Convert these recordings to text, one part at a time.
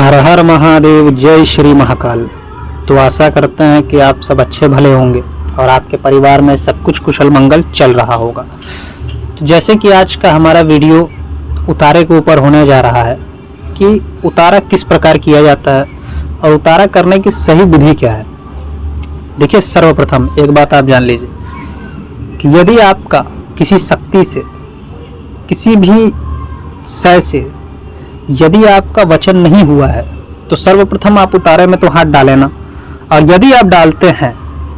हर हर महादेव, जय श्री महाकाल। तो आशा करते हैं कि आप सब अच्छे भले होंगे और आपके परिवार में सब कुछ कुशल मंगल चल रहा होगा। तो जैसे कि आज का हमारा वीडियो उतारे के ऊपर होने जा रहा है कि उतारा किस प्रकार किया जाता है और उतारा करने की सही विधि क्या है। देखिए, सर्वप्रथम एक बात आप जान लीजिए कि यदि आपका किसी शक्ति से, किसी भी शय से यदि आपका वचन नहीं हुआ है तो सर्वप्रथम आप उतारे में तो हाथ डालें ना। और यदि आप डालते हैं,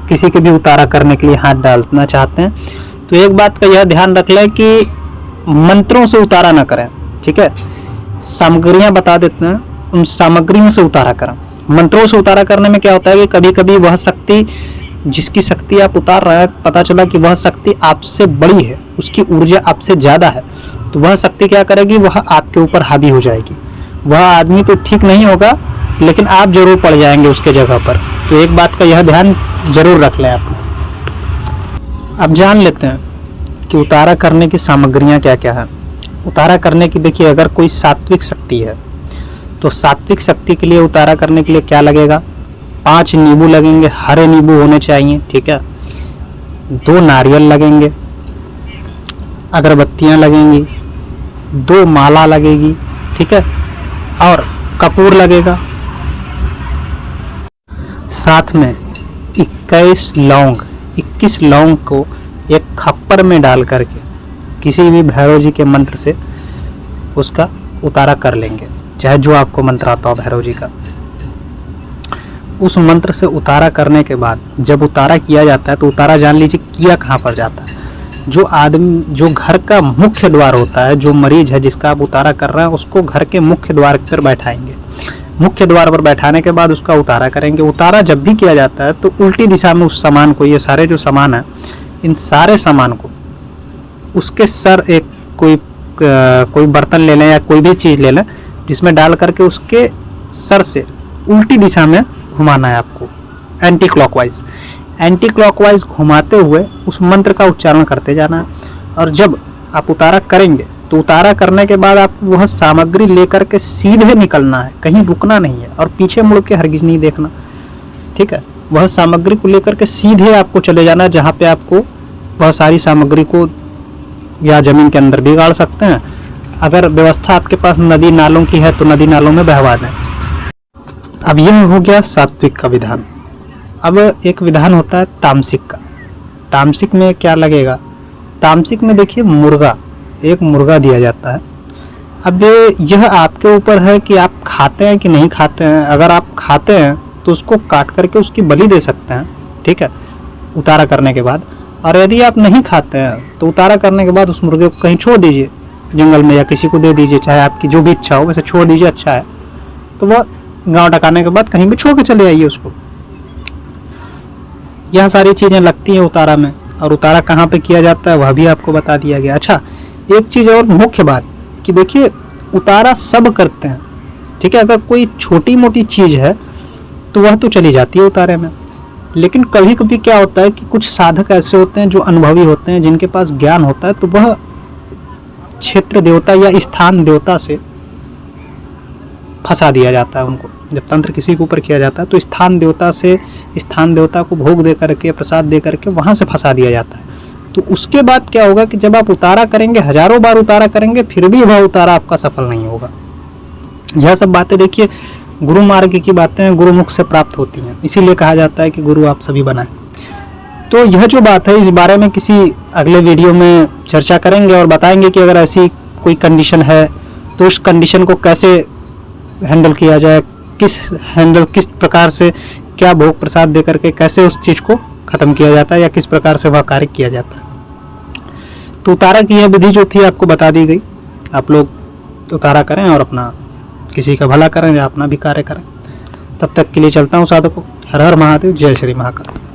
किसी के भी उतारा करने के लिए हाथ डालना चाहते हैं, तो एक बात का यह ध्यान रख लें कि मंत्रों से उतारा ना करें। ठीक है, सामग्रियां बता देते हैं, उन सामग्रियों से उतारा करें। मंत्रों से उतारा करने में क्या होता है कि कभी कभी वह शक्ति, जिसकी शक्ति आप उतार रहे हैं, पता चला कि वह शक्ति आपसे बड़ी है, उसकी ऊर्जा आपसे ज़्यादा है, तो वह शक्ति क्या करेगी, वह आपके ऊपर हावी हो जाएगी। वह आदमी तो ठीक नहीं होगा, लेकिन आप जरूर पड़ जाएंगे उसके जगह पर। तो एक बात का यह ध्यान जरूर रख लें आप। अब जान लेते हैं कि उतारा करने की सामग्रियां क्या क्या है। उतारा करने की, देखिए, अगर कोई सात्विक शक्ति है तो सात्विक शक्ति के लिए उतारा करने के लिए क्या लगेगा, 5 नींबू लगेंगे, हरे नींबू होने चाहिए। ठीक है, 2 नारियल लगेंगे, अगरबत्तियां लगेंगी, 2 माला लगेगी। ठीक है, और कपूर लगेगा, साथ में 21 लौंग को एक खप्पर में डाल करके किसी भी भैरव जी के मंत्र से उसका उतारा कर लेंगे, चाहे जो आपको मंत्र आता हो भैरव जी का। उस मंत्र से उतारा करने के बाद जब उतारा किया जाता है तो उतारा जान लीजिए किया कहाँ पर जाता है। जो घर का मुख्य द्वार होता है, जो मरीज है जिसका आप उतारा कर रहे हैं, उसको घर के मुख्य द्वार पर बैठाएंगे। मुख्य द्वार पर बैठाने के बाद उसका उतारा करेंगे। उतारा जब भी किया जाता है तो उल्टी दिशा में उस सामान को, ये सारे जो सामान है, इन सारे सामान को उसके सर, एक कोई बर्तन ले लें या कोई भी चीज़ ले लें जिसमें डाल करके उसके सर से उल्टी दिशा में घुमाना है आपको, एंटी क्लॉकवाइज घुमाते हुए उस मंत्र का उच्चारण करते जाना है। और जब आप उतारा करेंगे तो उतारा करने के बाद आप वह सामग्री लेकर के सीधे निकलना है, कहीं रुकना नहीं है और पीछे मुड़ के हरगिज नहीं देखना। ठीक है, वह सामग्री को लेकर के सीधे आपको चले जाना है जहाँ पे आपको वह सारी सामग्री को या जमीन के अंदर भी गाड़ सकते हैं। अगर व्यवस्था आपके पास नदी नालों की है तो नदी नालों में बहवा दें। अब यह हो गया सात्विक का विधान। अब एक विधान होता है तामसिक का। तामसिक में क्या लगेगा, तामसिक में देखिए एक मुर्गा दिया जाता है। अब यह आपके ऊपर है कि आप खाते हैं कि नहीं खाते हैं। अगर आप खाते हैं तो उसको काट करके उसकी बलि दे सकते हैं। ठीक है, उतारा करने के बाद। और यदि आप नहीं खाते हैं तो उतारा करने के बाद उस मुर्गे को कहीं छोड़ दीजिए, जंगल में, या किसी को दे दीजिए, चाहे आपकी जो भी इच्छा हो वैसे छोड़ दीजिए, अच्छा है। तो वह गाँव डकाने के बाद कहीं भी छोड़ के चले आइए उसको। यह सारी चीज़ें लगती हैं उतारा में। और उतारा कहाँ पे किया जाता है वह भी आपको बता दिया गया। अच्छा, एक चीज़ और मुख्य बात कि देखिए, उतारा सब करते हैं। ठीक है, अगर कोई छोटी मोटी चीज़ है तो वह तो चली जाती है उतारे में, लेकिन कभी कभी क्या होता है कि कुछ साधक ऐसे होते हैं जो अनुभवी होते हैं, जिनके पास ज्ञान होता है, तो वह क्षेत्र देवता या स्थान देवता से फंसा दिया जाता है उनको। जब तंत्र किसी के ऊपर किया जाता है तो स्थान देवता को भोग दे करके, प्रसाद दे करके वहाँ से फंसा दिया जाता है। तो उसके बाद क्या होगा कि जब आप उतारा करेंगे, हजारों बार उतारा करेंगे, फिर भी वह उतारा आपका सफल नहीं होगा। यह सब बातें, देखिए, गुरु मार्ग की बातें गुरुमुख से प्राप्त होती हैं, इसीलिए कहा जाता है कि गुरु आप सभी बनाएं। तो यह जो बात है, इस बारे में किसी अगले वीडियो में चर्चा करेंगे और बताएंगे कि अगर ऐसी कोई कंडीशन है तो उस कंडीशन को कैसे हैंडल किया जाए, किस प्रकार से, क्या भोग प्रसाद दे करके कैसे उस चीज़ को ख़त्म किया जाता है या किस प्रकार से वह कार्य किया जाता है। तो उतारा की यह विधि जो थी आपको बता दी गई। आप लोग उतारा करें और अपना किसी का भला करें या अपना भी कार्य करें। तब तक के लिए चलता हूँ साधकों। हर हर महादेव, जय श्री महाकाल।